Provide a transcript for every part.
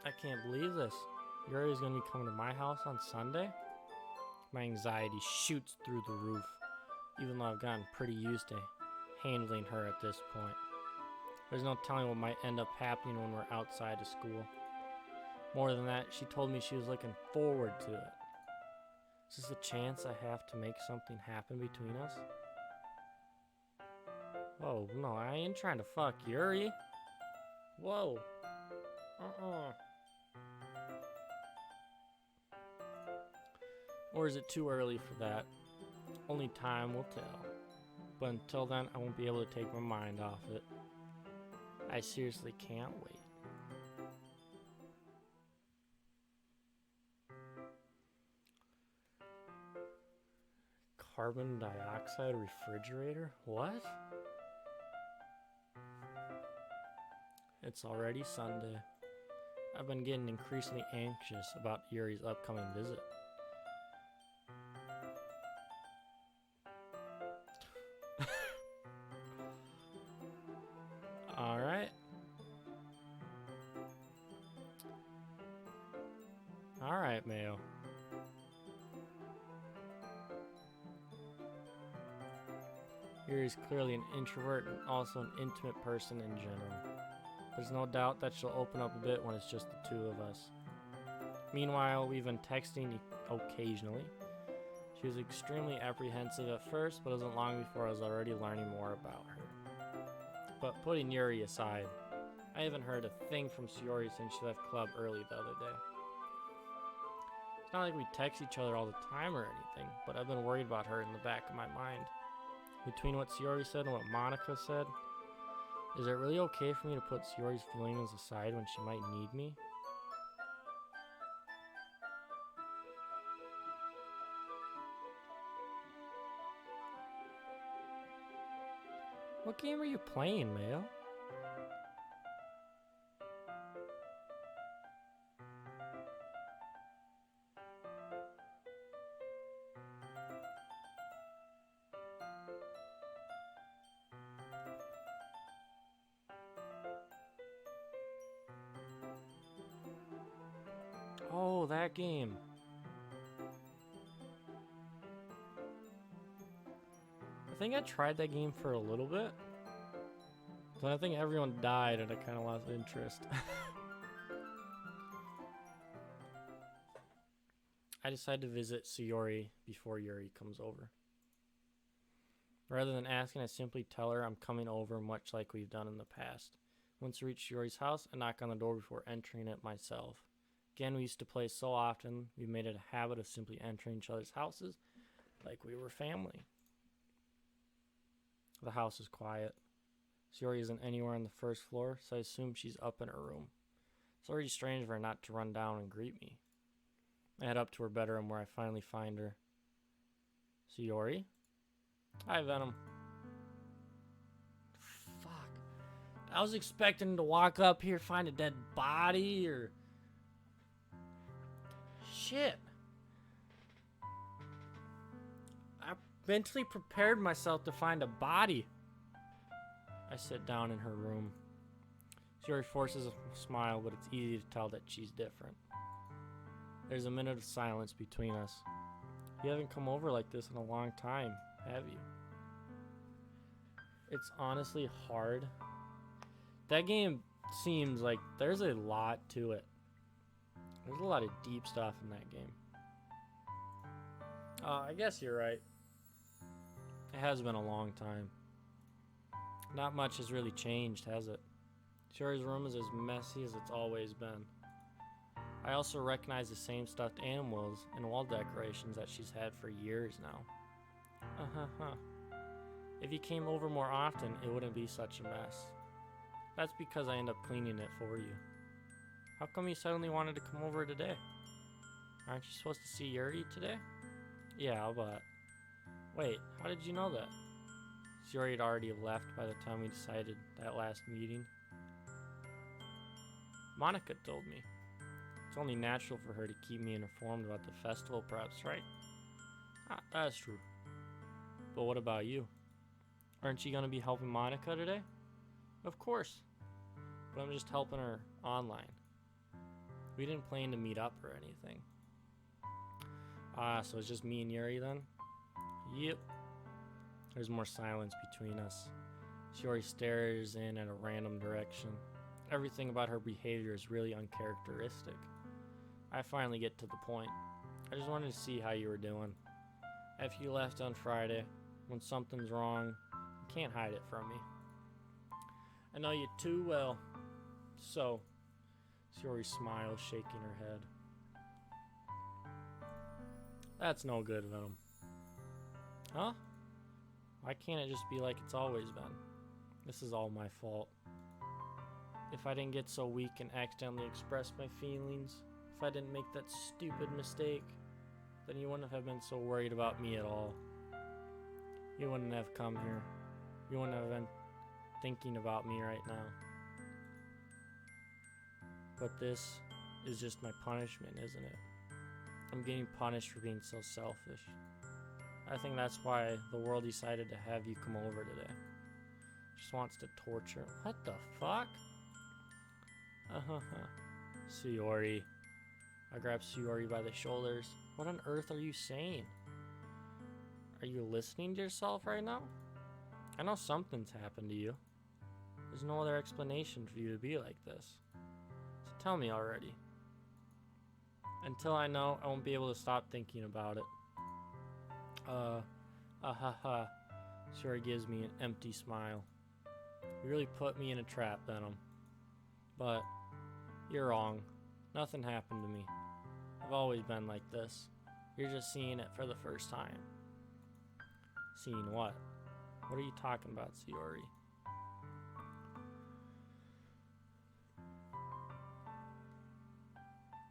I can't believe this. Yuri's gonna be coming to my house on Sunday? My anxiety shoots through the roof, even though I've gotten pretty used to handling her at this point. There's no telling what might end up happening when we're outside of school. More than that, she told me she was looking forward to it. Is this a chance I have to make something happen between us? Whoa, no, I ain't trying to fuck Yuri. Whoa. Or is it too early for that? Only time will tell. But until then, I won't be able to take my mind off it. I seriously can't wait. Carbon dioxide refrigerator? What? It's already Sunday. I've been getting increasingly anxious about Yuri's upcoming visit. Alright. Alright, Mayo. Yuri's clearly an introvert and also an intimate person in general. There's no doubt that she'll open up a bit when it's just the two of us. Meanwhile, we've been texting occasionally. She was extremely apprehensive at first, but it wasn't long before I was already learning more about her. But putting Yuri aside, I haven't heard a thing from Sayori since she left club early the other day. It's not like we text each other all the time or anything, but I've been worried about her in the back of my mind. Between what Sayori said and what Monica said, is it really okay for me to put Sayori's feelings aside when she might need me? What game are you playing, Mayo? Oh, that game. I think I tried that game for a little bit. But I think everyone died and I kind of lost interest. I decided to visit Sayori before Yuri comes over. Rather than asking, I simply tell her I'm coming over, much like we've done in the past. Once we reach Yuri's house, I knock on the door before entering it myself. Again, we used to play so often, we made it a habit of simply entering each other's houses like we were family. The house is quiet. Sayori isn't anywhere on the first floor, so I assume she's up in her room. It's already strange for her not to run down and greet me. I head up to her bedroom where I finally find her. Sayori? Hi, Venom. Fuck. I was expecting to walk up here, find a dead body, or... Shit. I mentally prepared myself to find a body. I sit down in her room. Sayori forces a smile, but it's easy to tell that she's different. There's a minute of silence between us. You haven't come over like this in a long time, have you? It's honestly hard. That game seems like there's a lot to it. There's a lot of deep stuff in that game. I guess you're right. It has been a long time. Not much has really changed, has it? Sayori's room is as messy as it's always been. I also recognize the same stuffed animals and wall decorations that she's had for years now. If you came over more often, it wouldn't be such a mess. That's because I end up cleaning it for you. How come you suddenly wanted to come over today? Aren't you supposed to see Yuri today? Yeah, but... Wait, how did you know that? Sayori had already left by the time we decided that last meeting. Monica told me. It's only natural for her to keep me informed about the festival preps, right? Ah, that's true. But what about you? Aren't you going to be helping Monica today? Of course. But I'm just helping her online. We didn't plan to meet up or anything. So it's just me and Yuri then? Yep. There's more silence between us. Shiori stares in at a random direction. Everything about her behavior is really uncharacteristic. I finally get to the point. I just wanted to see how you were doing. After you left on Friday, when something's wrong, you can't hide it from me. I know you too well. So, Shiori smiles, shaking her head. That's no good, Venom. Huh? Why can't it just be like it's always been? This is all my fault. If I didn't get so weak and accidentally express my feelings, if I didn't make that stupid mistake, then you wouldn't have been so worried about me at all. You wouldn't have come here. You wouldn't have been thinking about me right now. But this is just my punishment, isn't it? I'm getting punished for being so selfish. I think that's why the world decided to have you come over today. Just wants to torture. What the fuck? Shiori. I grab Shiori by the shoulders. What on earth are you saying? Are you listening to yourself right now? I know something's happened to you. There's no other explanation for you to be like this. So tell me already. Until I know, I won't be able to stop thinking about it. Shiori gives me an empty smile. You really put me in a trap, Venom. But you're wrong. Nothing happened to me. I've always been like this. You're just seeing it for the first time. Seeing what? What are you talking about, Shiori?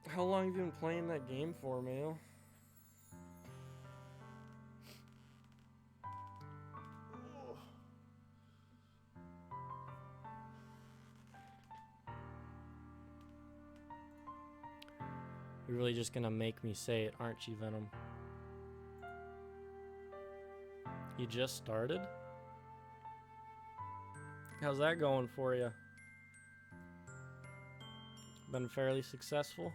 How long have you been playing that game for, Mail? You're really just gonna make me say it, aren't you, Venom? You just started? How's that going for you? Been fairly successful?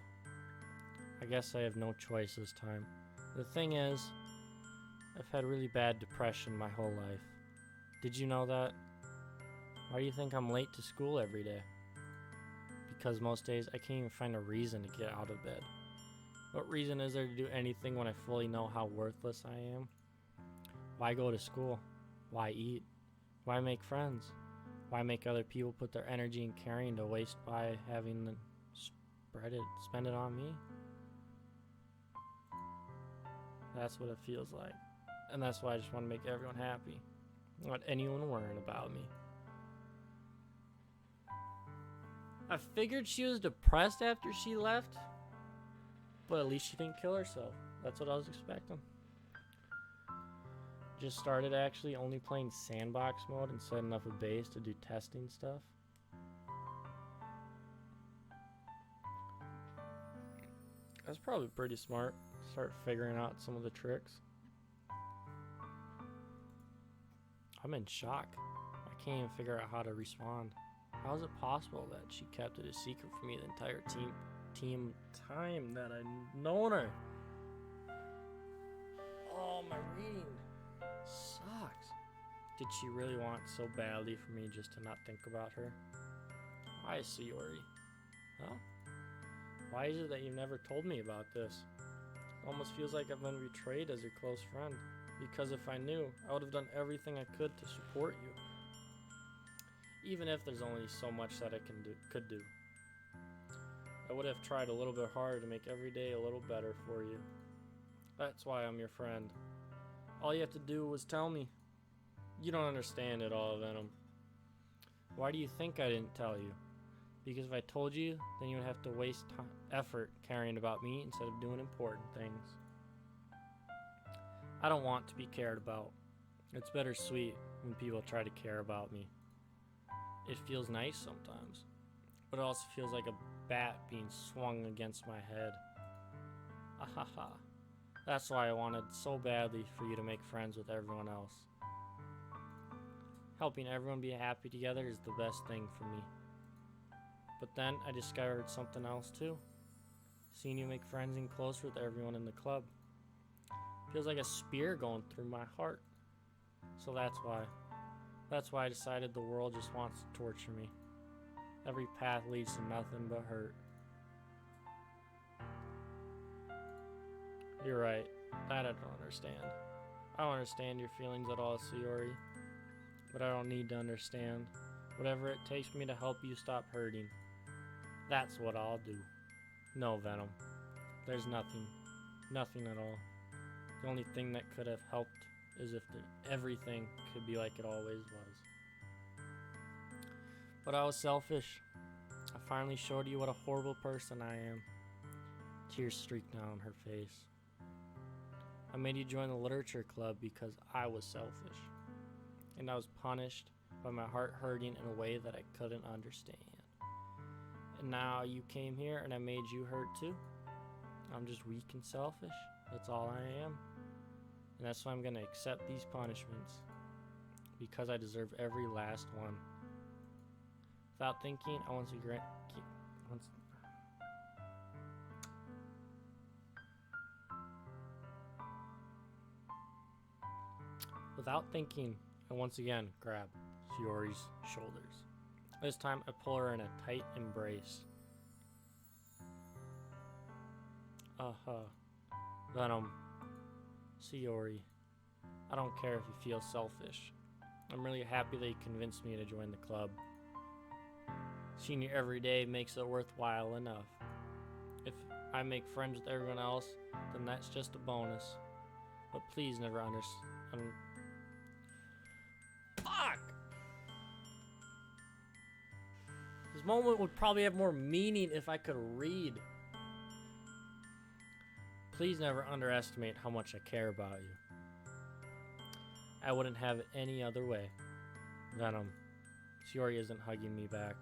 I guess I have no choice this time. The thing is, I've had really bad depression my whole life. Did you know that? Why do you think I'm late to school every day? Because most days I can't even find a reason to get out of bed. What reason is there to do anything when I fully know how worthless I am? Why go to school? Why eat? Why make friends? Why make other people put their energy and caring to waste by having them spend it on me? That's what it feels like. And that's why I just want to make everyone happy. I don't want anyone worrying about me. I figured she was depressed after she left, but at least she didn't kill herself. That's what I was expecting. Just started actually only playing sandbox mode and setting up a base to do testing stuff. That's probably pretty smart. Start figuring out some of the tricks. I'm in shock. I can't even figure out how to respond. How is it possible that she kept it a secret from me the entire team time that I've known her? Oh, my reading sucks. Did she really want so badly for me just to not think about her? Why, Shiori? Huh? Why is it that you never told me about this? It almost feels like I've been betrayed as your close friend. Because if I knew, I would have done everything I could to support you. Even if there's only so much that I could do. I would have tried a little bit harder to make every day a little better for you. That's why I'm your friend. All you have to do was tell me. You don't understand it all, Venom. Why do you think I didn't tell you? Because if I told you, then you would have to waste effort caring about me instead of doing important things. I don't want to be cared about. It's bittersweet when people try to care about me. It feels nice sometimes, but it also feels like a bat being swung against my head. Ahaha. That's why I wanted so badly for you to make friends with everyone else. Helping everyone be happy together is the best thing for me. But then I discovered something else too. Seeing you make friends and close with everyone in the club feels like a spear going through my heart. So that's why I decided the world just wants to torture me. Every path leads to nothing but hurt. You're right. That I don't understand. I don't understand your feelings at all, Sayori. But I don't need to understand. Whatever it takes me to help you stop hurting. That's what I'll do. No, Venom. There's nothing. Nothing at all. The only thing that could have helped is if everything could be like it always was. But I was selfish. I finally showed you what a horrible person I am. Tears streaked down her face. I made you join the literature club because I was selfish. And I was punished by my heart hurting in a way that I couldn't understand. And now you came here and I made you hurt too? I'm just weak and selfish. That's all I am. And that's why I'm going to accept these punishments. Because I deserve every last one. Without thinking, I want to grant... Without thinking, I once again grab Sayori's shoulders. This time I pull her in a tight embrace. Venom. Sayori. I don't care if you feel selfish. I'm really happy that you convinced me to join the club. Seeing you every day makes it worthwhile enough. If I make friends with everyone else, then that's just a bonus. But please never understand. Fuck! This moment would probably have more meaning if I could read. Please never underestimate how much I care about you. I wouldn't have it any other way. Venom. Sayori isn't hugging me back.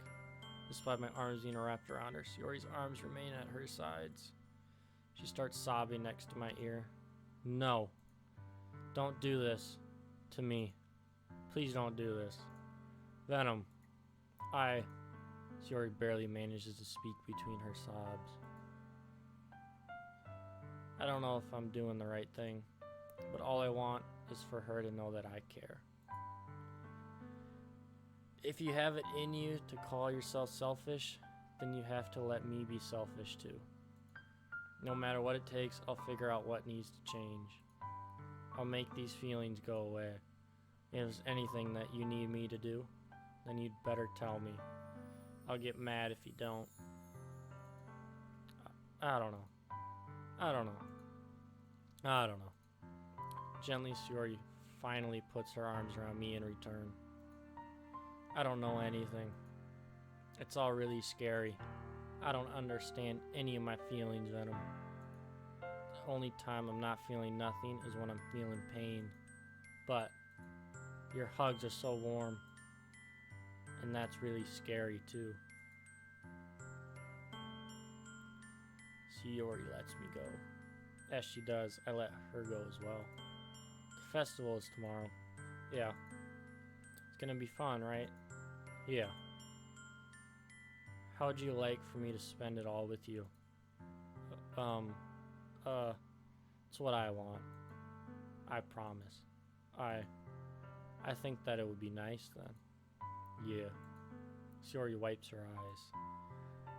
Despite my arms being wrapped around her, Sayori's arms remain at her sides. She starts sobbing next to my ear. No. Don't do this. To me. Please don't do this. Venom. Sayori barely manages to speak between her sobs. I don't know if I'm doing the right thing, but all I want is for her to know that I care. If you have it in you to call yourself selfish, then you have to let me be selfish too. No matter what it takes, I'll figure out what needs to change. I'll make these feelings go away. If there's anything that you need me to do, then you'd better tell me. I'll get mad if you don't. I don't know. Gently, Sayori finally puts her arms around me in return. I don't know anything. It's all really scary. I don't understand any of my feelings, Venom. The only time I'm not feeling nothing is when I'm feeling pain. But your hugs are so warm. And that's really scary too. Sayori lets me go. As she does, I let her go as well. The festival is tomorrow. Yeah. It's gonna be fun, right? Yeah. How would you like for me to spend it all with you? It's what I want. I promise. I think that it would be nice then. Yeah. Sayori wipes her eyes.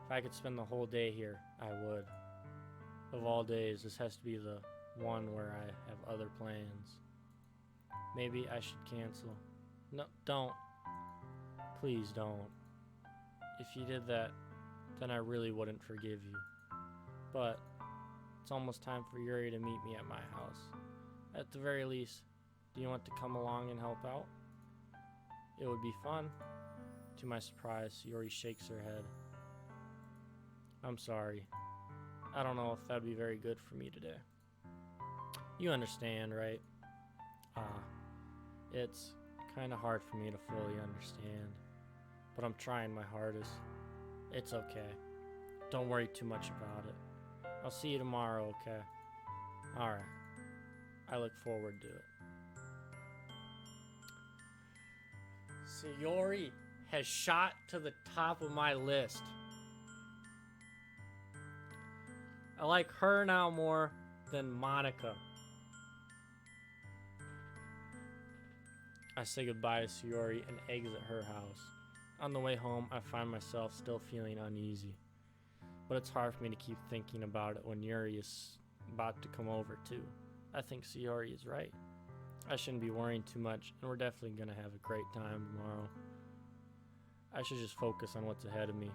If I could spend the whole day here, I would. Of all days, this has to be the one where I have other plans. Maybe I should cancel. No, don't. Please don't. If you did that, then I really wouldn't forgive you. But it's almost time for Yuri to meet me at my house. At the very least, do you want to come along and help out? It would be fun. To my surprise, Yuri shakes her head. I'm sorry. I don't know if that'd be very good for me today. You understand, right? It's kind of hard for me to fully understand, but I'm trying my hardest. It's okay. Don't worry too much about it. I'll see you tomorrow, okay? Alright. I look forward to it. Sayori has shot to the top of my list. I like her now more than Monica. I say goodbye to Sayori and exit her house. On the way home, I find myself still feeling uneasy. But it's hard for me to keep thinking about it when Yuri is about to come over too. I think Sayori is right. I shouldn't be worrying too much, and we're definitely going to have a great time tomorrow. I should just focus on what's ahead of me.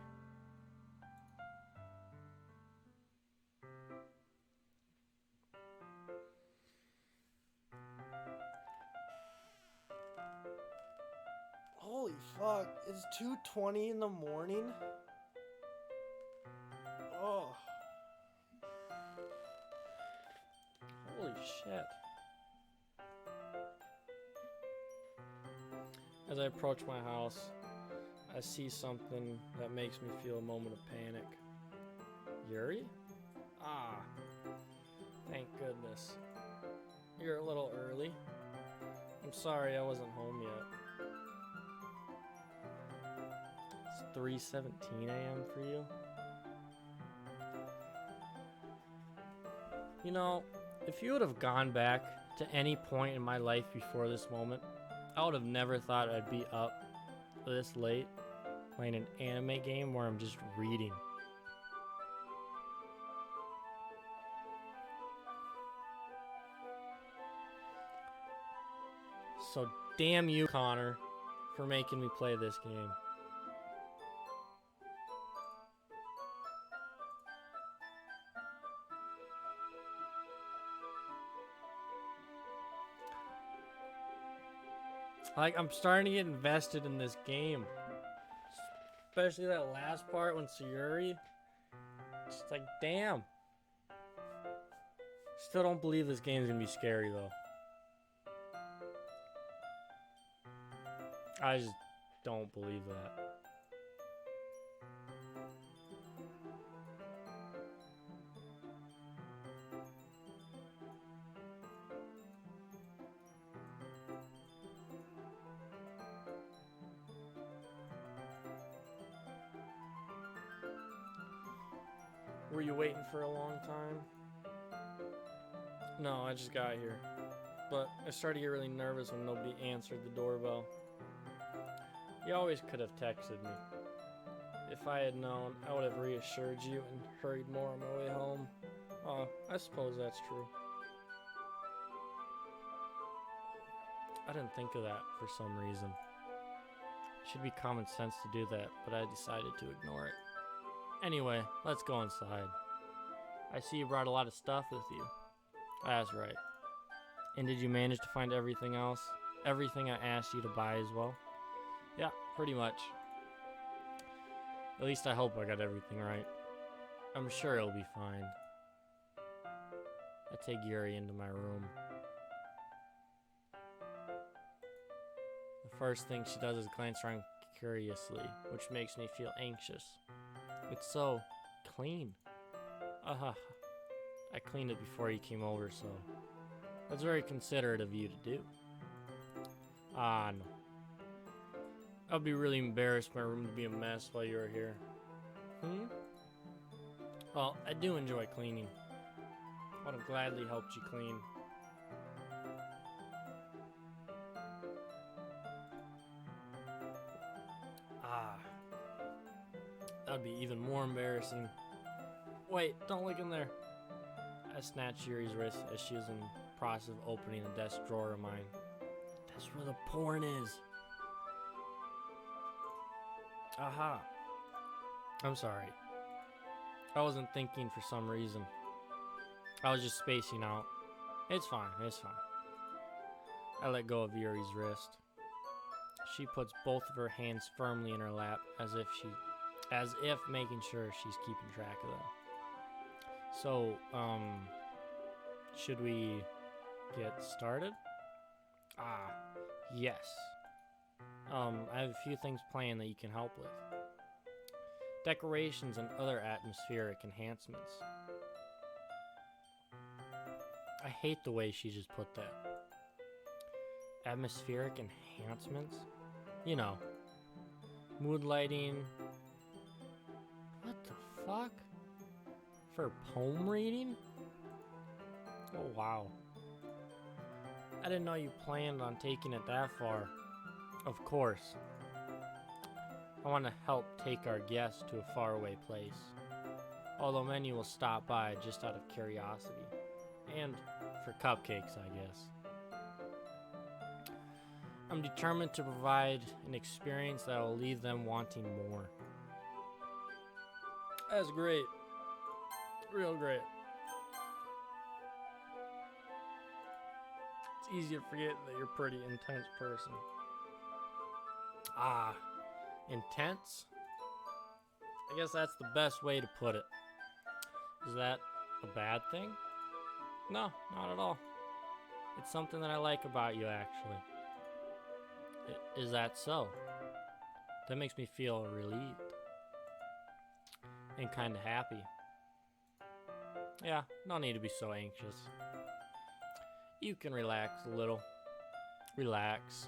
Holy fuck, it's 2:20 in the morning? Oh. Holy shit. As I approach my house, I see something that makes me feel a moment of panic. Yuri? Ah. Thank goodness. You're a little early. I'm sorry I wasn't home yet. It's 3:17 a.m. for you? You know, if you would have gone back to any point in my life before this moment, I would have never thought I'd be up this late playing an anime game where I'm just reading. So damn you, Connor, for making me play this game. Like, I'm starting to get invested in this game. Especially that last part when Sayuri. It's like, damn. Still don't believe this game's gonna be scary, though. I just don't believe that. Were you waiting for a long time? No, I just got here. But I started to get really nervous when nobody answered the doorbell. You always could have texted me. If I had known, I would have reassured you and hurried more on my way home. Oh, I suppose that's true. I didn't think of that for some reason. It should be common sense to do that, but I decided to ignore it. Anyway, let's go inside. I see you brought a lot of stuff with you. That's right. And did you manage to find everything else? Everything I asked you to buy as well? Yeah, pretty much. At least I hope I got everything right. I'm sure it'll be fine. I take Yuri into my room. The first thing she does is glance around curiously, which makes me feel anxious. It's so clean. I cleaned it before you came over, so that's very considerate of you to do. No. I'd be really embarrassed for my room to be a mess while you were here. Well, I do enjoy cleaning. I would have gladly helped you clean. That'd be even more embarrassing. Wait, don't look in there. I snatched Yuri's wrist as she was in the process of opening a desk drawer of mine. That's where the porn is. Aha. I'm sorry. I wasn't thinking for some reason. I was just spacing out. It's fine, it's fine. I let go of Yuri's wrist. She puts both of her hands firmly in her lap as if making sure she's keeping track of them. So, should we get started? Yes. I have a few things planned that you can help with. Decorations and other atmospheric enhancements. I hate the way she just put that. Atmospheric enhancements? You know, mood lighting. What the fuck? For poem reading? Oh, wow. I didn't know you planned on taking it that far. Of course. I want to help take our guests to a faraway place. Although many will stop by just out of curiosity. And for cupcakes, I guess. I'm determined to provide an experience that will leave them wanting more. That's great. Real great. It's easy to forget that you're a pretty intense person. Ah, intense? I guess that's the best way to put it. Is that a bad thing? No, not at all. It's something that I like about you, actually. Is that so? That makes me feel relieved. And kinda happy. Yeah, no need to be so anxious. You can relax a little. Relax.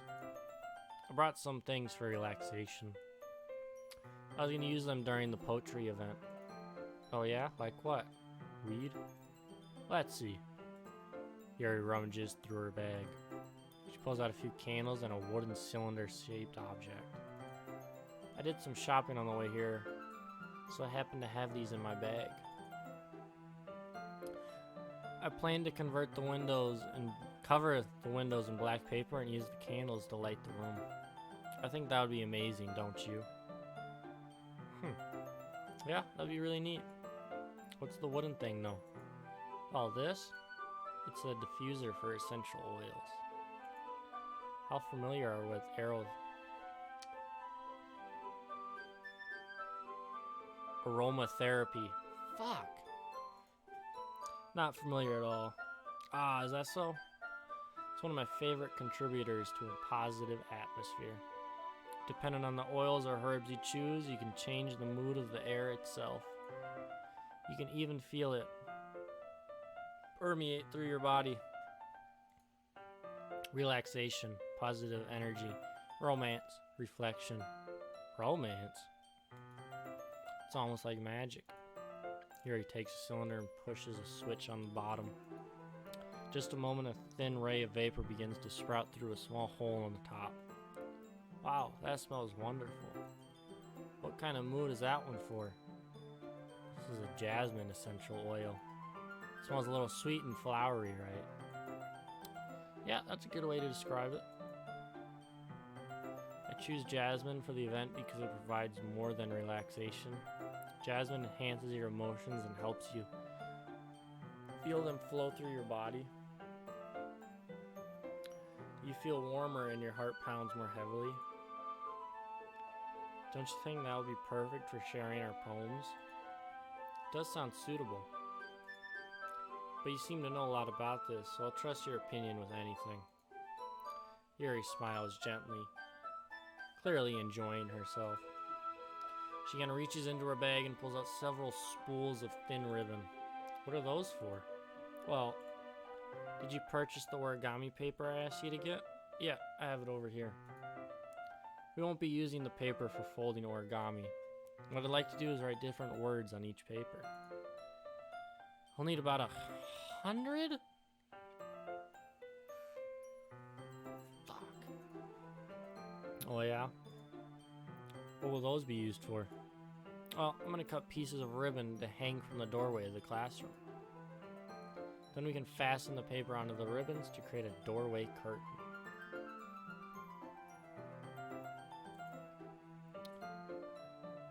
I brought some things for relaxation. I was gonna use them during the poetry event. Oh yeah? Like what? Weed? Let's see. Yuri rummages through her bag. She pulls out a few candles and a wooden cylinder-shaped object. I did some shopping on the way here, so I happen to have these in my bag. I plan to convert the windows and cover the windows in black paper and use the candles to light the room. I think that would be amazing, don't you? Yeah, that'd be really neat. What's the wooden thing, though? All this? It's a diffuser for essential oils. How familiar are you with aromatherapy? Fuck. Not familiar at all. Ah, is that so? It's one of my favorite contributors to a positive atmosphere. Depending on the oils or herbs you choose, you can change the mood of the air itself. You can even feel it permeate through your body. Relaxation, positive energy, romance, reflection. Romance? It's almost like magic. Here he takes a cylinder and pushes a switch on the bottom. Just a moment, a thin ray of vapor begins to sprout through a small hole on the top. Wow, that smells wonderful. What kind of mood is that one for? This is a jasmine essential oil. It smells a little sweet and flowery, right? Yeah, that's a good way to describe it. I choose jasmine for the event because it provides more than relaxation. Jasmine enhances your emotions and helps you feel them flow through your body. You feel warmer and your heart pounds more heavily. Don't you think that would be perfect for sharing our poems? It does sound suitable. But you seem to know a lot about this, so I'll trust your opinion with anything. Yuri smiles gently, clearly enjoying herself. She again reaches into her bag and pulls out several spools of thin ribbon. What are those for? Well, did you purchase the origami paper I asked you to get? Yeah, I have it over here. We won't be using the paper for folding origami. What I'd like to do is write different words on each paper. I'll need about 100? Fuck. Oh yeah? What will those be used for? Well, I'm gonna cut pieces of ribbon to hang from the doorway of the classroom. Then we can fasten the paper onto the ribbons to create a doorway curtain.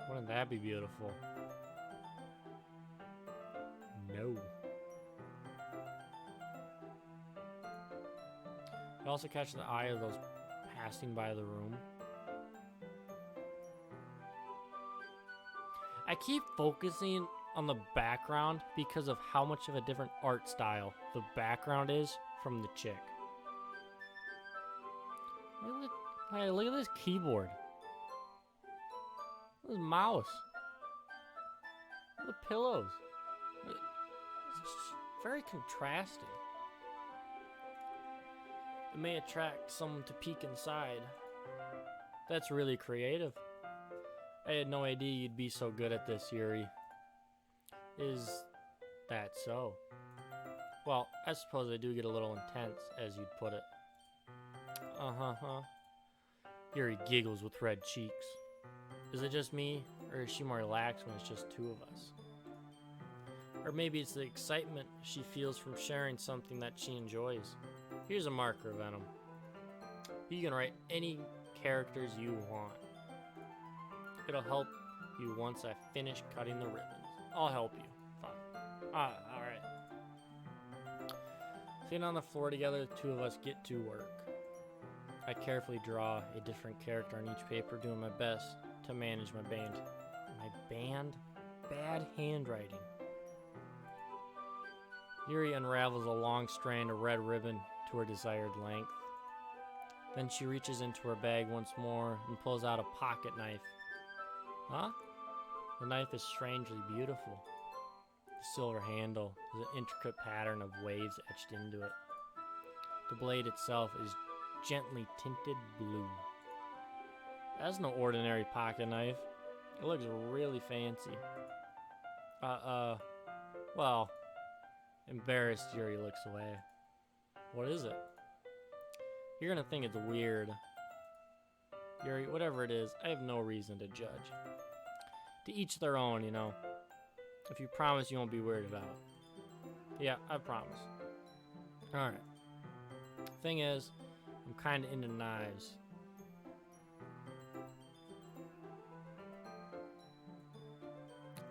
Wouldn't that be beautiful? No. It also catches the eye of those passing by the room. I keep focusing on the background because of how much of a different art style the background is from the chick. Look at this keyboard. This mouse. The pillows. It's very contrasting. It may attract someone to peek inside. That's really creative. I had no idea you'd be so good at this, Yuri. Is That's so. Well, I suppose they do get a little intense, as you'd put it. Uh-huh. Yuri giggles with red cheeks. Is it just me, or is she more relaxed when it's just two of us? Or maybe it's the excitement she feels from sharing something that she enjoys. Here's a marker, Venom. You can write any characters you want. It'll help you once I finish cutting the ribbons. I'll help you. Fine. Alright. Sitting on the floor together, the two of us get to work. I carefully draw a different character on each paper, doing my best to manage my band. My band? Bad handwriting. Yuri unravels a long strand of red ribbon to her desired length. Then she reaches into her bag once more and pulls out a pocket knife. Huh? The knife is strangely beautiful. The silver handle has an intricate pattern of waves etched into it. The blade itself is gently tinted blue. That's no ordinary pocket knife. It looks really fancy. Well, embarrassed, Yuri looks away. What is it? You're gonna think it's weird. Yuri, whatever it is, I have no reason to judge. To each their own, you know. If you promise you won't be weirded out. Yeah, I promise. Alright. Thing is, I'm kinda into knives.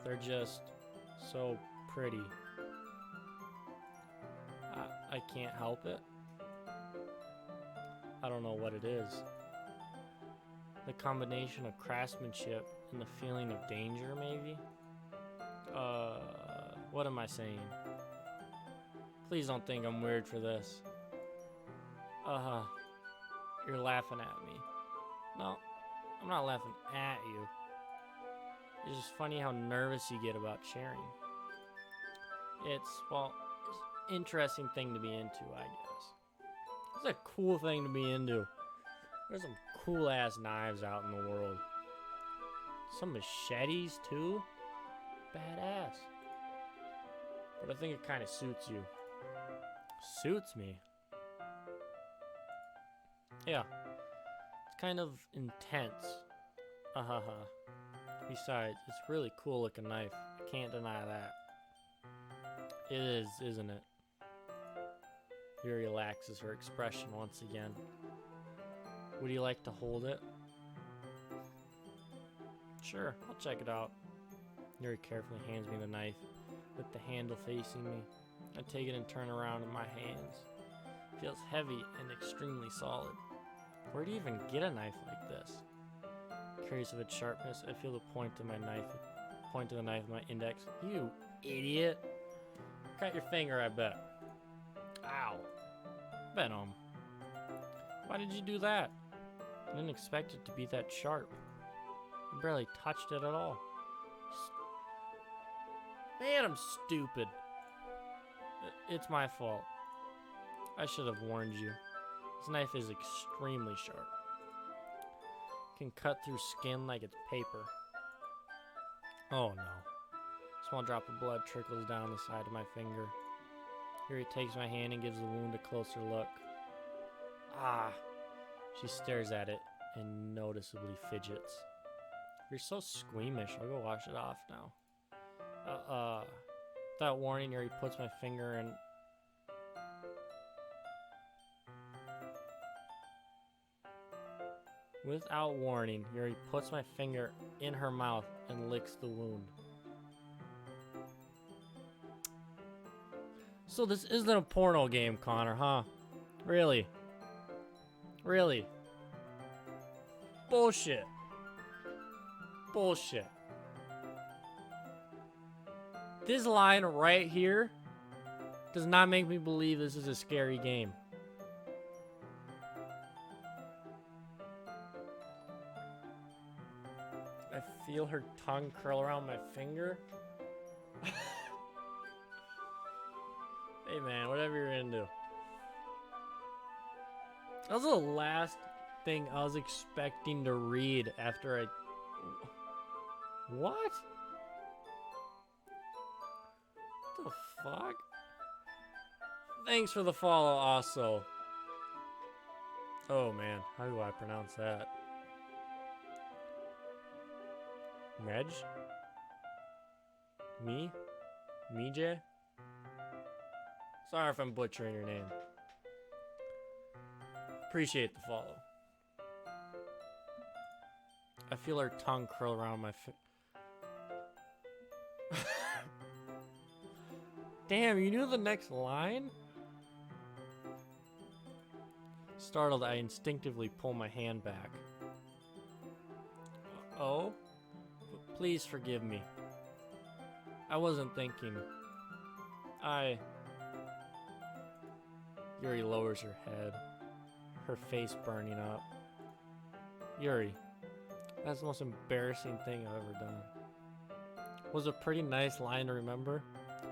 They're just so pretty. I can't help it. I don't know what it is. The combination of craftsmanship and the feeling of danger, maybe? What am I saying? Please don't think I'm weird for this. You're laughing at me. No, I'm not laughing at you. It's just funny how nervous you get about sharing. It's an interesting thing to be into, I guess. It's a cool thing to be into. There's some cool ass knives out in the world. Some machetes too. Badass. But I think it kind of suits you. Suits me? Yeah. It's kind of intense. Besides, it's really cool looking knife. I can't deny that. It is, isn't it? Yuri relaxes her expression once again. Would you like to hold it? Sure, I'll check it out. Yuri carefully hands me the knife, with the handle facing me. I take it and turn around in my hands. It feels heavy and extremely solid. Where do you even get a knife like this? Curious of its sharpness, I feel the point of the knife with my index. You idiot! Cut your finger, I bet. Ow. Venom. Why did you do that? I didn't expect it to be that sharp. I barely touched it at all. Man, I'm stupid. It's my fault. I should have warned you. This knife is extremely sharp. It can cut through skin like it's paper. Oh no. A small drop of blood trickles down the side of my finger. Yuri takes my hand and gives the wound a closer look. Ah. She stares at it and noticeably fidgets. You're so squeamish. I'll go wash it off now. Without warning, Yuri puts my finger in. Without warning, Yuri puts my finger in her mouth and licks the wound. So this isn't a porno game, Connor, huh? Really? Really? Bullshit. Bullshit. This line right here does not make me believe this is a scary game. I feel her tongue curl around my finger. Hey man, whatever you're into. That was the last thing I was expecting to read after I... What? What the the fuck? Thanks for the follow, also. Oh man, how do I pronounce that? Mej? Me? Mije? Sorry if I'm butchering your name. Appreciate the follow. I feel her tongue curl around my Damn, you knew the next line? Startled, I instinctively pull my hand back. Oh? Please forgive me. I wasn't thinking. Yuri lowers her head, her face burning up. Yuri, that's the most embarrassing thing I've ever done. Was a pretty nice line to remember.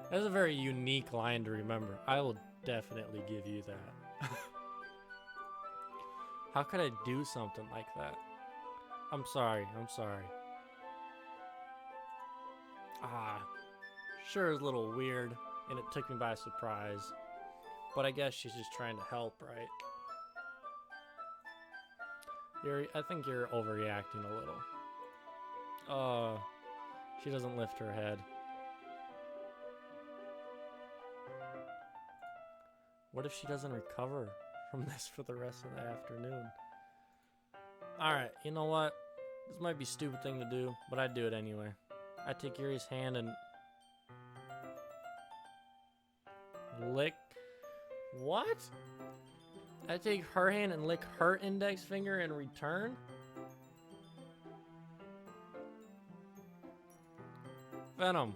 That's a very unique line to remember. I will definitely give you that. How could I do something like that? I'm sorry. Sure is a little weird, and it took me by surprise. But I guess she's just trying to help, right? I think you're overreacting a little. She doesn't lift her head. What if she doesn't recover from this for the rest of the afternoon? Alright, you know what? This might be a stupid thing to do, but I'd do it anyway. I take Yuri's hand and lick. What? I take her hand and lick her index finger in return? Venom,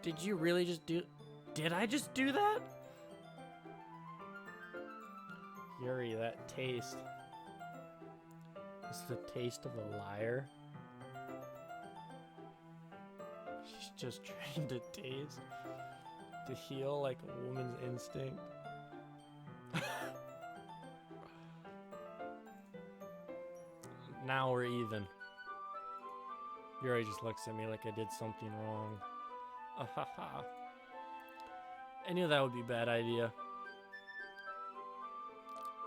did you really just do... Did I just do that? Yuri, that taste. It's the taste of a liar. She's just trying to taste. To heal like a woman's instinct. Now we're even. Yuri just looks at me like I did something wrong. I knew that would be a bad idea.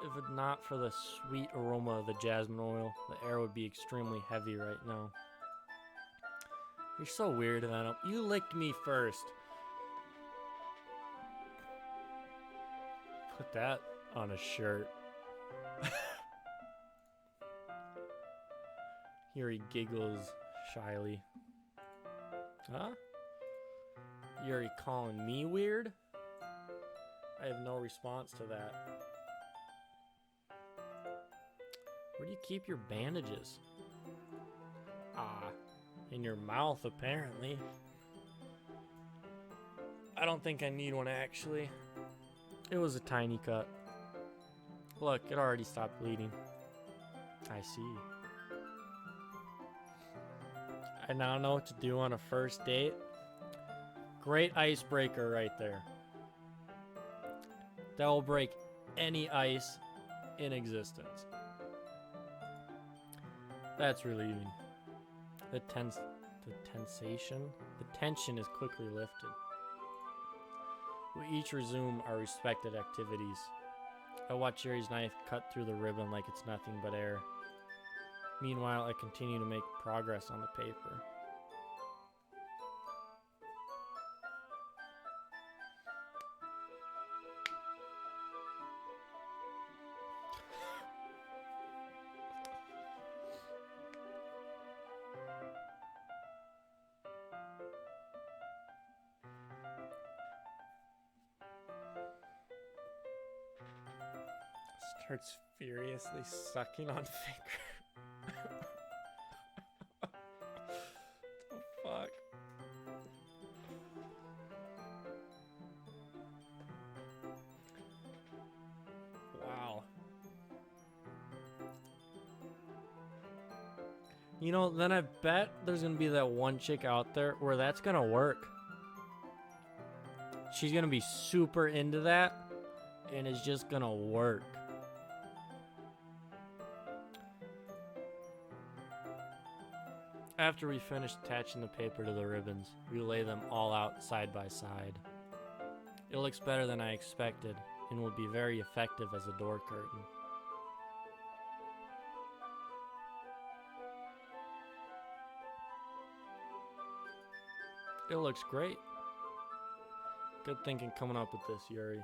If it not for the sweet aroma of the jasmine oil, the air would be extremely heavy right now. You're so weird, Venom. You licked me first. Put that on a shirt. Yuri giggles shyly. Huh? Yuri calling me weird? I have no response to that. Where do you keep your bandages? In your mouth, apparently. I don't think I need one, actually. It was a tiny cut. Look, it already stopped bleeding. I see. I now know what to do on a first date. Great icebreaker right there. That will break any ice in existence. That's relieving. The tension is quickly lifted. We each resume our respected activities. I watch Yuri's knife cut through the ribbon like it's nothing but air. Meanwhile, I continue to make progress on the paper. Starts furiously sucking on finger. The fuck? Wow. You know, then I bet there's gonna be that one chick out there where that's gonna work. She's gonna be super into that, and it's just gonna work. After we finish attaching the paper to the ribbons, we lay them all out side by side. It looks better than I expected and will be very effective as a door curtain. It looks great. Good thinking coming up with this, Yuri.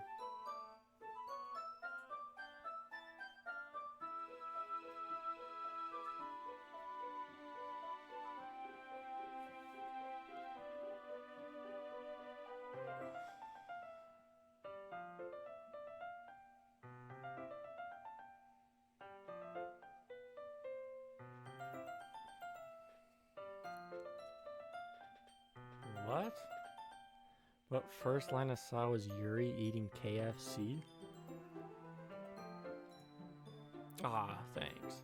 What? What first line I saw was Yuri eating KFC? Ah, thanks.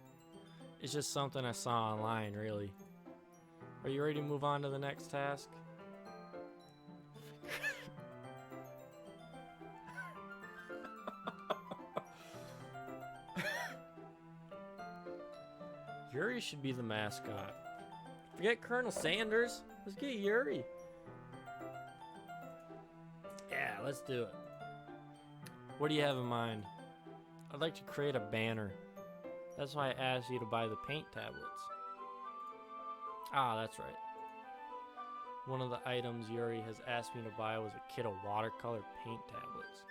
It's just something I saw online, really. Are you ready to move on to the next task? Yuri should be the mascot. Forget Colonel Sanders. Let's get Yuri. Yeah, let's do it. What do you have in mind? I'd like to create a banner. That's why I asked you to buy the paint tablets. Ah, that's right. One of the items Yuri has asked me to buy was a kit of watercolor paint tablets.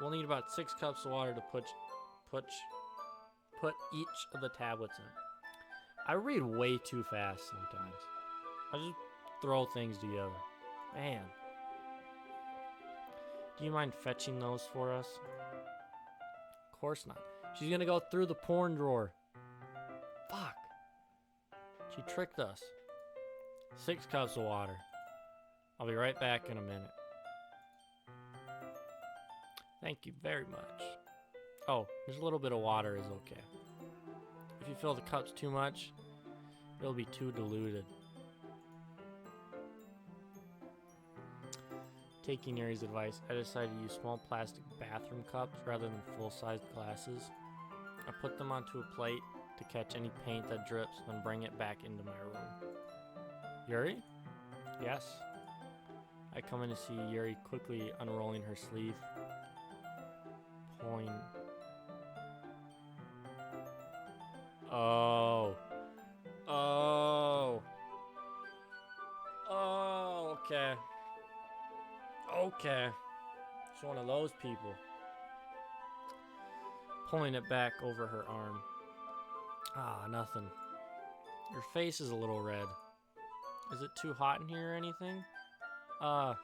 We'll need about 6 cups of water to put each of the tablets in. I read way too fast sometimes. I just throw things together. Man. Do you mind fetching those for us? Of course not. She's gonna go through the porn drawer. Fuck. She tricked us. 6 cups of water. I'll be right back in a minute. Thank you very much. Oh, there's a little bit of water is okay. If you fill the cups too much, it'll be too diluted. Taking Yuri's advice, I decided to use small plastic bathroom cups rather than full-sized glasses. I put them onto a plate to catch any paint that drips, then bring it back into my room. Yuri? Yes? I come in to see Yuri quickly unrolling her sleeve, pulling... Oh. Okay. Okay. She's one of those people. Pulling it back over her arm. Ah, nothing. Your face is a little red. Is it too hot in here or anything? No,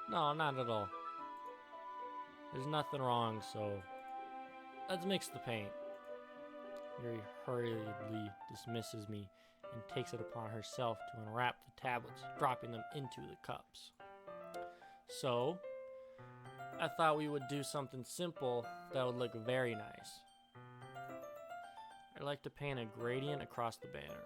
not at all. There's nothing wrong, so let's mix the paint. Yuri hurriedly dismisses me and takes it upon herself to unwrap the tablets, dropping them into the cups. So, I thought we would do something simple that would look very nice. I'd like to paint a gradient across the banner.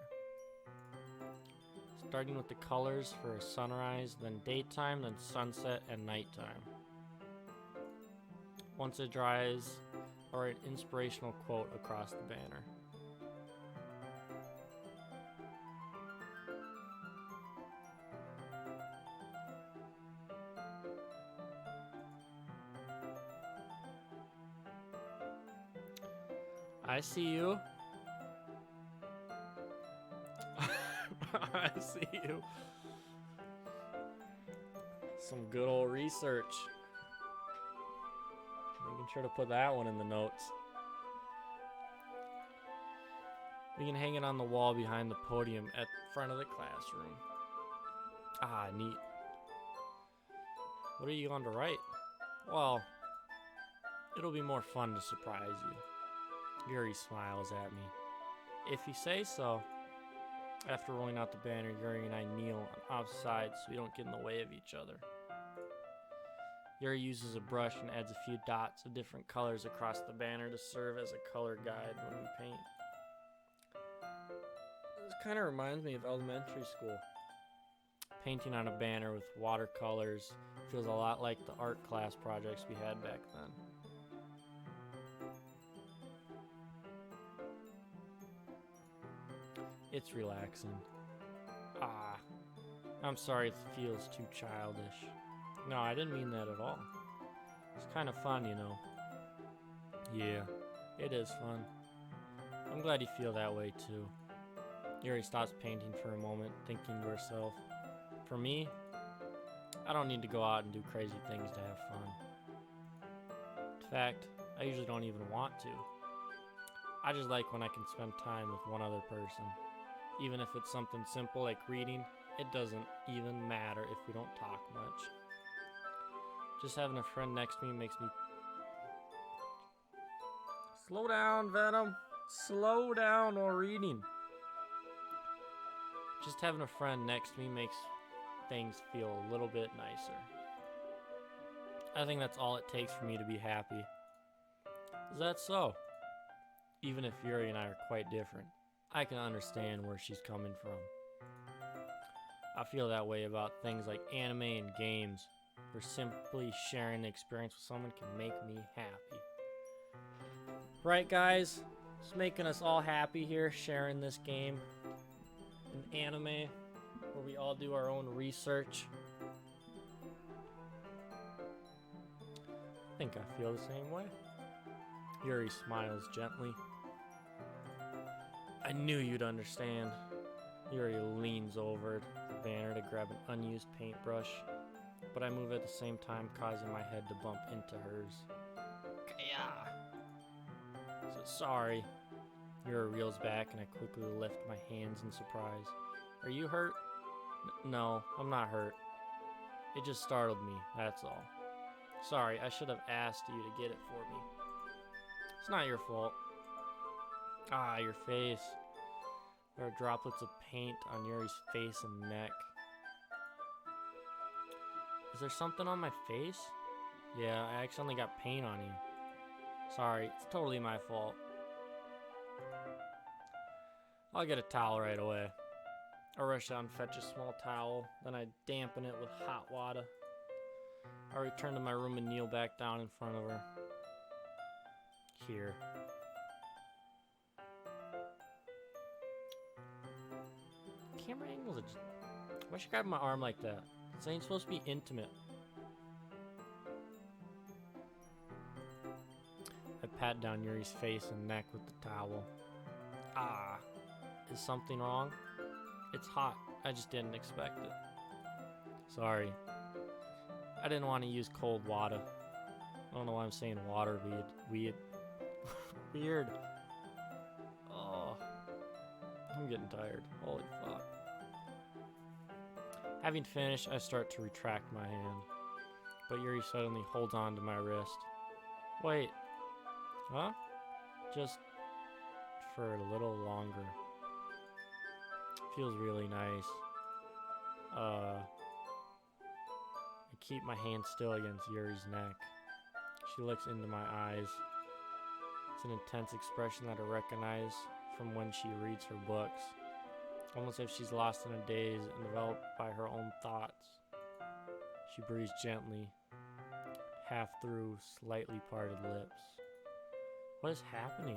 Starting with the colors for a sunrise, then daytime, then sunset, and nighttime. Once it dries, I'll write an inspirational quote across the banner. I see you. I see you. Some good old research. Making sure to put that one in the notes. We can hang it on the wall behind the podium at the front of the classroom. Ah, neat. What are you going to write? Well, it'll be more fun to surprise you. Yuri smiles at me. If you say so. After rolling out the banner, Yuri and I kneel on opposite sides so we don't get in the way of each other. Yuri uses a brush and adds a few dots of different colors across the banner to serve as a color guide when we paint. This kind of reminds me of elementary school. Painting on a banner with watercolors feels a lot like the art class projects we had back then. It's relaxing. Ah, I'm sorry if it feels too childish. No, I didn't mean that at all. It's kind of fun, you know. Yeah, it is fun. I'm glad you feel that way too. Yuri stops painting for a moment, thinking to herself, for me, I don't need to go out and do crazy things to have fun. In fact, I usually don't even want to. I just like when I can spend time with one other person. Even if it's something simple like reading, it doesn't even matter if we don't talk much. Just having a friend next to me makes me... Slow down, Venom. Slow down while reading. Just having a friend next to me makes things feel a little bit nicer. I think that's all it takes for me to be happy. Is that so? Even if Yuri and I are quite different, I can understand where she's coming from. I feel that way about things like anime and games, where simply sharing the experience with someone can make me happy. Right, guys? It's making us all happy here, sharing this game. An anime, where we all do our own research. I think I feel the same way. Yuri smiles gently. I knew you'd understand. Yuri leans over the banner to grab an unused paintbrush, but I move at the same time, causing my head to bump into hers. Kaya! Sorry. Yuri reels back and I quickly lift my hands in surprise. Are you hurt? No, I'm not hurt. It just startled me, that's all. Sorry, I should have asked you to get it for me. It's not your fault. Ah, your face. There are droplets of paint on Yuri's face and neck. Is there something on my face? Yeah, I accidentally got paint on you. Sorry, it's totally my fault. I'll get a towel right away. I rush out and fetch a small towel, then I dampen it with hot water. I return to my room and kneel back down in front of her. Here. Camera angles are just... Why should I grab my arm like that? This ain't supposed to be intimate. I pat down Yuri's face and neck with the towel. Ah. Is something wrong? It's hot. I just didn't expect it. Sorry. I didn't want to use cold water. I don't know why I'm saying water weird. Weird. Oh. I'm getting tired. Holy fuck. Having finished, I start to retract my hand. But Yuri suddenly holds on to my wrist. Wait. Huh? Just for a little longer. Feels really nice. I keep my hand still against Yuri's neck. She looks into my eyes. It's an intense expression that I recognize from when she reads her books. Almost as if she's lost in a daze and enveloped by her own thoughts. She breathes gently, half through slightly parted lips. What is happening?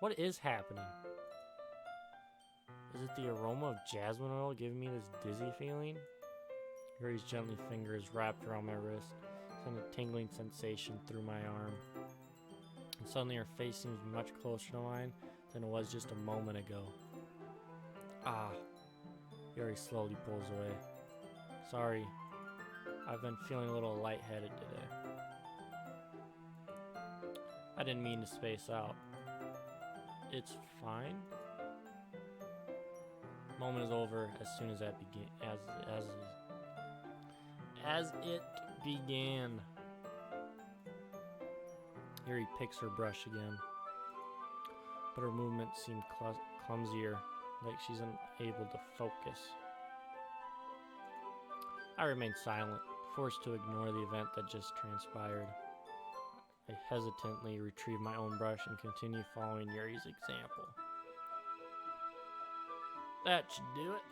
What is happening? Is it the aroma of jasmine oil giving me this dizzy feeling? Yuri's gently fingers wrapped around my wrist, send a tingling sensation through my arm. And suddenly her face seems much closer to mine than it was just a moment ago. Ah. Yuri slowly pulls away. Sorry. I've been feeling a little lightheaded today. I didn't mean to space out. It's fine. Moment is over as soon as that began. As it began. Yuri picks her brush again, but her movements seem clumsier, like she's unable to focus. I remain silent, forced to ignore the event that just transpired. I hesitantly retrieve my own brush and continue following Yuri's example. That should do it.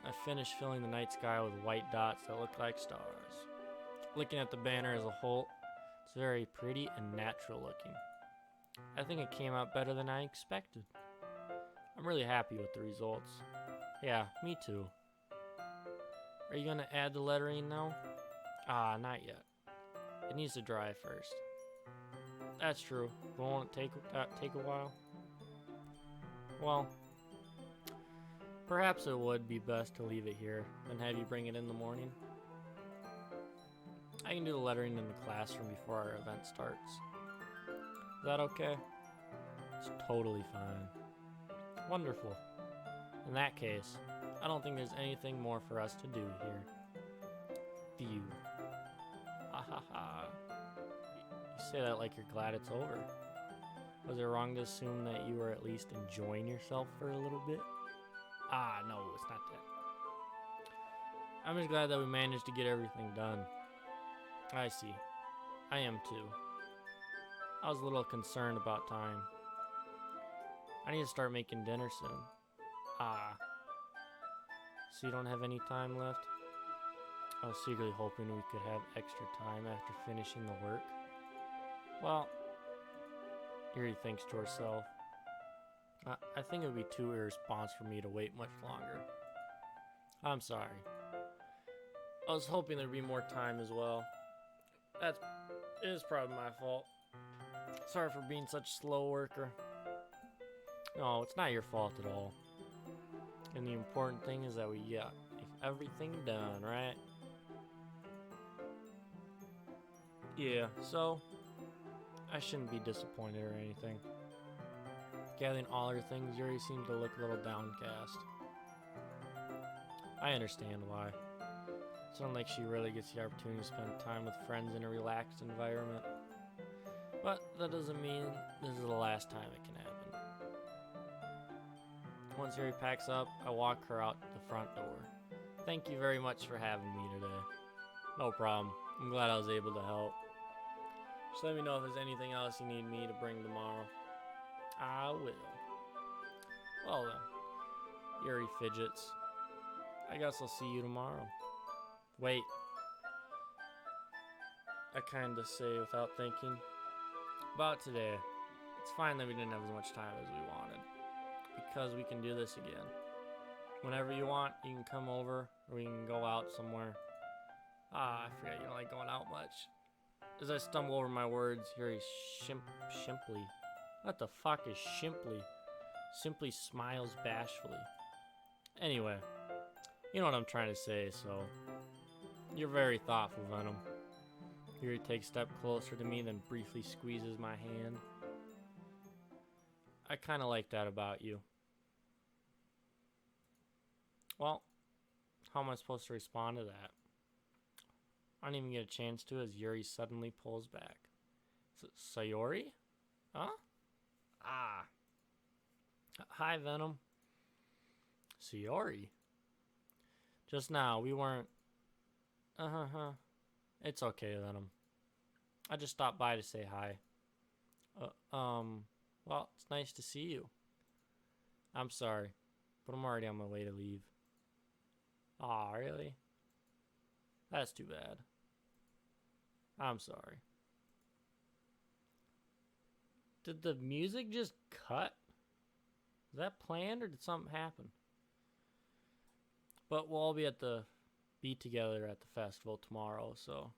I finish filling the night sky with white dots that look like stars. Looking at the banner as a whole, it's very pretty and natural looking. I think it came out better than I expected. I'm really happy with the results. Yeah, me too. Are you gonna add the lettering now? Ah, not yet. It needs to dry first. That's true. Won't it take a while? Well, perhaps it would be best to leave it here and have you bring it in the morning. I can do the lettering in the classroom before our event starts. Is that okay? It's totally fine. Wonderful. In that case, I don't think there's anything more for us to do here. Phew. Ha ha ha. You say that like you're glad it's over. Was it wrong to assume that you were at least enjoying yourself for a little bit? Ah, no, it's not that. I'm just glad that we managed to get everything done. I see. I am too. I was a little concerned about time. I need to start making dinner soon. Ah. So you don't have any time left? I was secretly hoping we could have extra time after finishing the work. Well, Yuri thinks to herself. I think it would be too irresponsible for me to wait much longer. I'm sorry. I was hoping there'd be more time as well. It is probably my fault. Sorry for being such a slow worker. No, it's not your fault at all. And the important thing is that we got everything done, right? Yeah, so I shouldn't be disappointed or anything. Gathering all her things, Yuri seemed to look a little downcast. I understand why. It sounds like she really gets the opportunity to spend time with friends in a relaxed environment. But that doesn't mean this is the last time it can happen. Once Yuri packs up, I walk her out the front door. Thank you very much for having me today. No problem. I'm glad I was able to help. Just let me know if there's anything else you need me to bring tomorrow. I will. Well then, Yuri fidgets. I guess I'll see you tomorrow. Wait. I kinda say without thinking. About today, it's fine that we didn't have as much time as we wanted. Because we can do this again. Whenever you want, you can come over, or we can go out somewhere. Ah, I forget you don't like going out much. As I stumble over my words, Yuri shimply. What the fuck is shimply? Simply smiles bashfully. Anyway, you know what I'm trying to say, so. You're very thoughtful, Venom. Yuri takes a step closer to me, then briefly squeezes my hand. I kinda like that about you. Well, how am I supposed to respond to that? I don't even get a chance to as Yuri suddenly pulls back. Sayori? Huh? Ah. Hi, Venom. Sayori? Just now, we weren't... It's okay, Venom. I just stopped by to say hi. Well, it's nice to see you. I'm sorry, but I'm already on my way to leave. Aw, really? That's too bad. I'm sorry. Did the music just cut? Was that planned or did something happen? But we'll all be together at the festival tomorrow, so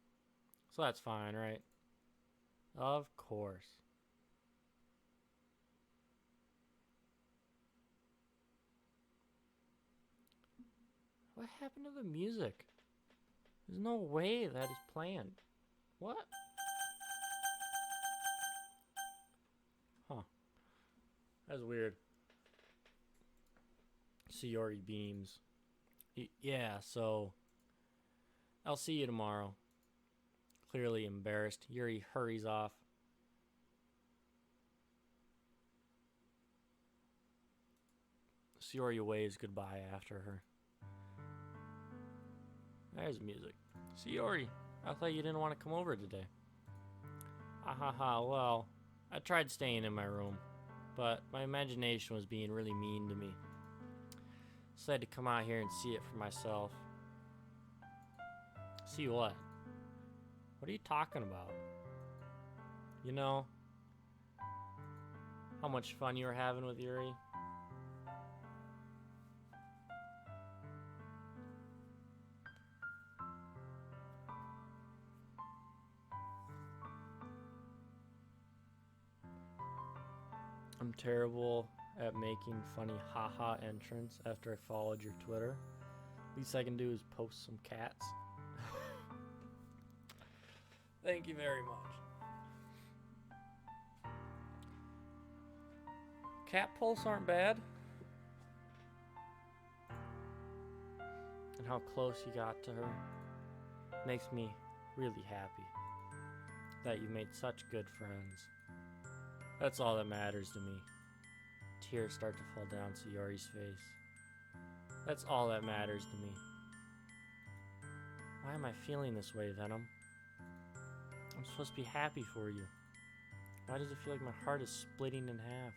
that's fine, right? Of course. What happened to the music? There's no way that is planned. What? Huh. That's weird. Sayori beams. Yeah, so I'll see you tomorrow. Clearly embarrassed, Yuri hurries off. Sayori waves goodbye after her. There's music. Sayori, I thought you didn't want to come over today. Well, I tried staying in my room, but my imagination was being really mean to me. Decided to come out here and see it for myself. See what? What are you talking about? You know how much fun you were having with Yuri? I'm terrible at making funny haha entrance after I followed your Twitter. Least I can do is post some cats. Thank you very much. Cat posts aren't bad. And how close you got to her makes me really happy. That you made such good friends. That's all that matters to me. Tears start to fall down Sayori's face. That's all that matters to me. Why am I feeling this way, Venom? I'm supposed to be happy for you. Why does it feel like my heart is splitting in half?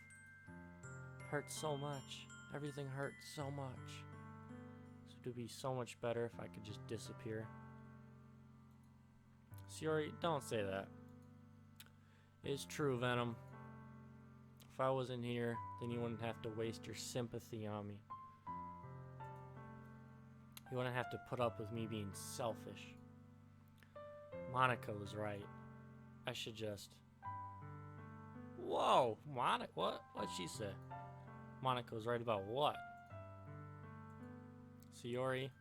It hurts so much. Everything hurts so much. So it would be so much better if I could just disappear. Sayori, don't say that. It's true, Venom. If I wasn't here, then you wouldn't have to waste your sympathy on me. You wouldn't have to put up with me being selfish. Monica was right. I should just... Whoa! Monica? What'd she say? Monica was right about what? Sayori,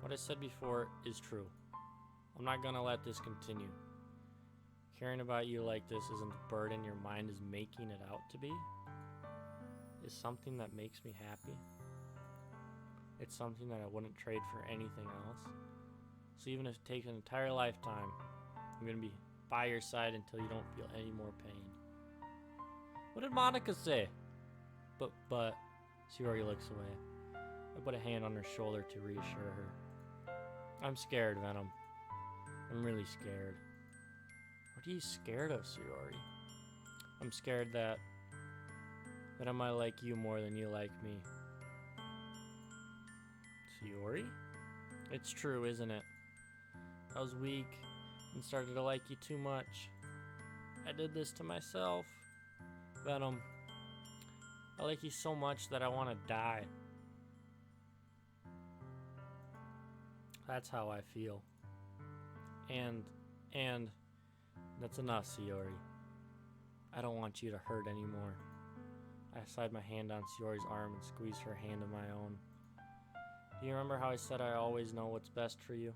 what I said before is true. I'm not gonna let this continue. Caring about you like this isn't the burden your mind is making it out to be. It's something that makes me happy. It's something that I wouldn't trade for anything else. So even if it takes an entire lifetime, I'm gonna be by your side until you don't feel any more pain. What did Monica say? But Sayori looks away. I put a hand on her shoulder to reassure her. I'm scared, Venom. I'm really scared. What are you scared of, Sayori? I'm scared that I might like you more than you like me. Sayori? It's true, isn't it? I was weak and started to like you too much. I did this to myself. Venom, I like you so much that I want to die. That's how I feel. And that's enough, Sayori. I don't want you to hurt anymore. I slide my hand on Sayori's arm and squeeze her hand in my own. Do you remember how I said I always know what's best for you?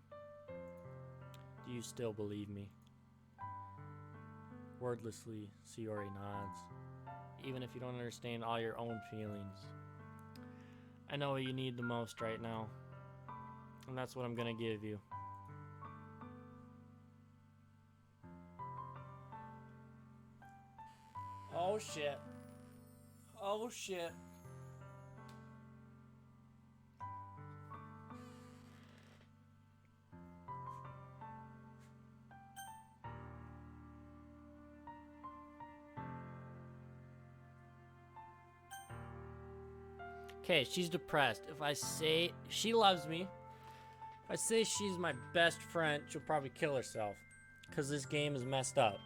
Do you still believe me? Wordlessly, Sayori nods. Even if you don't understand all your own feelings. I know what you need the most right now. And that's what I'm gonna give you. Oh shit. Oh shit. Okay, she's depressed. If I say she loves me, if I say she's my best friend, she'll probably kill herself. Because this game is messed up.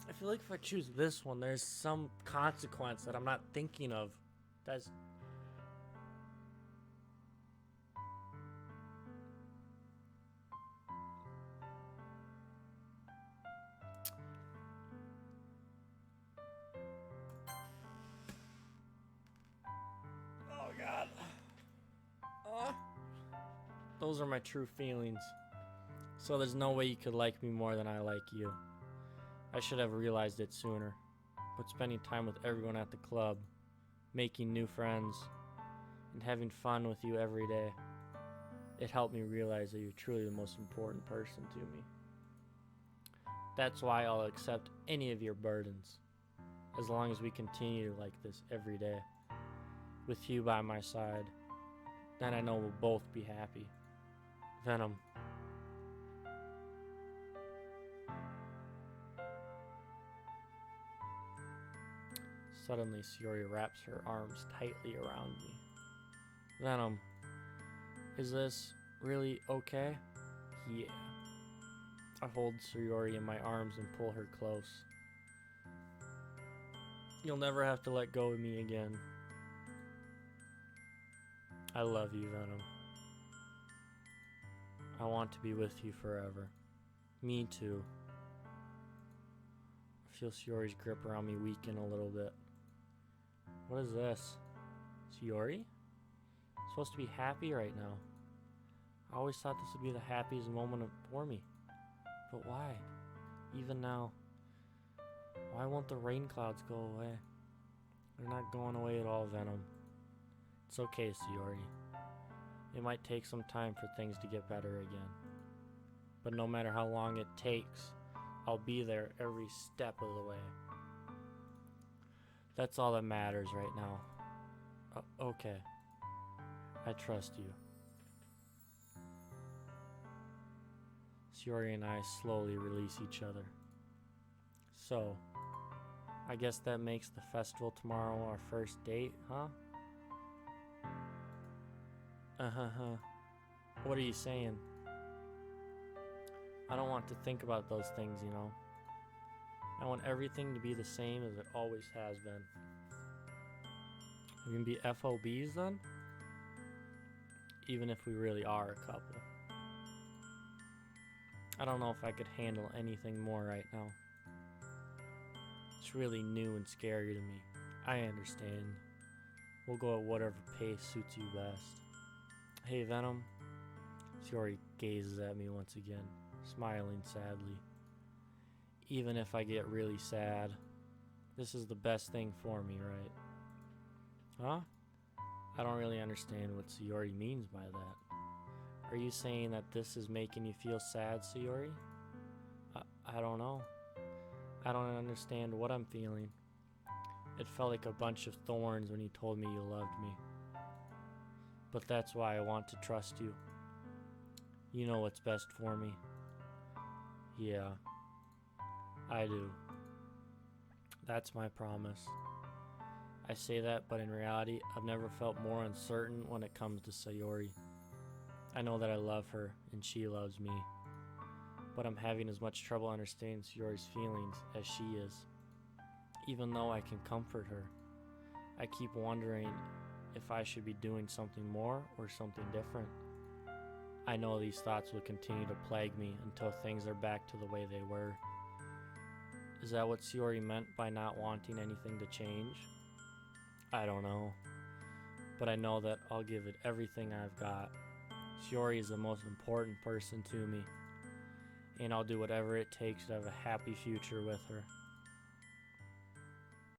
I feel like if I choose this one, there's some consequence that I'm not thinking of. That's... Oh god. Those are my true feelings. So there's no way you could like me more than I like you. I should have realized it sooner. But spending time with everyone at the club, making new friends, and having fun with you every day, it helped me realize that you're truly the most important person to me. That's why I'll accept any of your burdens, as long as we continue like this every day, with you by my side. Then I know we'll both be happy. Venom. Suddenly, Sayori wraps her arms tightly around me. Venom, is this really okay? Yeah. I hold Sayori in my arms and pull her close. You'll never have to let go of me again. I love you, Venom. I want to be with you forever. Me too. I feel Sayori's grip around me weaken a little bit. What is this? Sayori? I'm supposed to be happy right now. I always thought this would be the happiest moment for me. But why? Even now. Why won't the rain clouds go away? They're not going away at all, Venom. It's okay, Sayori. It might take some time for things to get better again. But no matter how long it takes, I'll be there every step of the way. That's all that matters right now. Okay. I trust you. Sayori and I slowly release each other. So, I guess that makes the festival tomorrow our first date, huh? What are you saying? I don't want to think about those things, you know. I want everything to be the same as it always has been. We can be FOBs then? Even if we really are a couple. I don't know if I could handle anything more right now. It's really new and scary to me. I understand. We'll go at whatever pace suits you best. Hey, Venom. Sayori gazes at me once again, smiling sadly. Even if I get really sad, this is the best thing for me, right? Huh? I don't really understand what Sayori means by that. Are you saying that this is making you feel sad, Sayori? I don't know. I don't understand what I'm feeling. It felt like a bunch of thorns when you told me you loved me. But that's why I want to trust you. You know what's best for me. Yeah, I do. That's my promise. I say that, but in reality, I've never felt more uncertain when it comes to Sayori. I know that I love her, and she loves me. But I'm having as much trouble understanding Sayori's feelings as she is. Even though I can comfort her, I keep wondering if I should be doing something more or something different. I know these thoughts will continue to plague me until things are back to the way they were. Is that what Sayori meant by not wanting anything to change? I don't know. But I know that I'll give it everything I've got. Sayori is the most important person to me. And I'll do whatever it takes to have a happy future with her.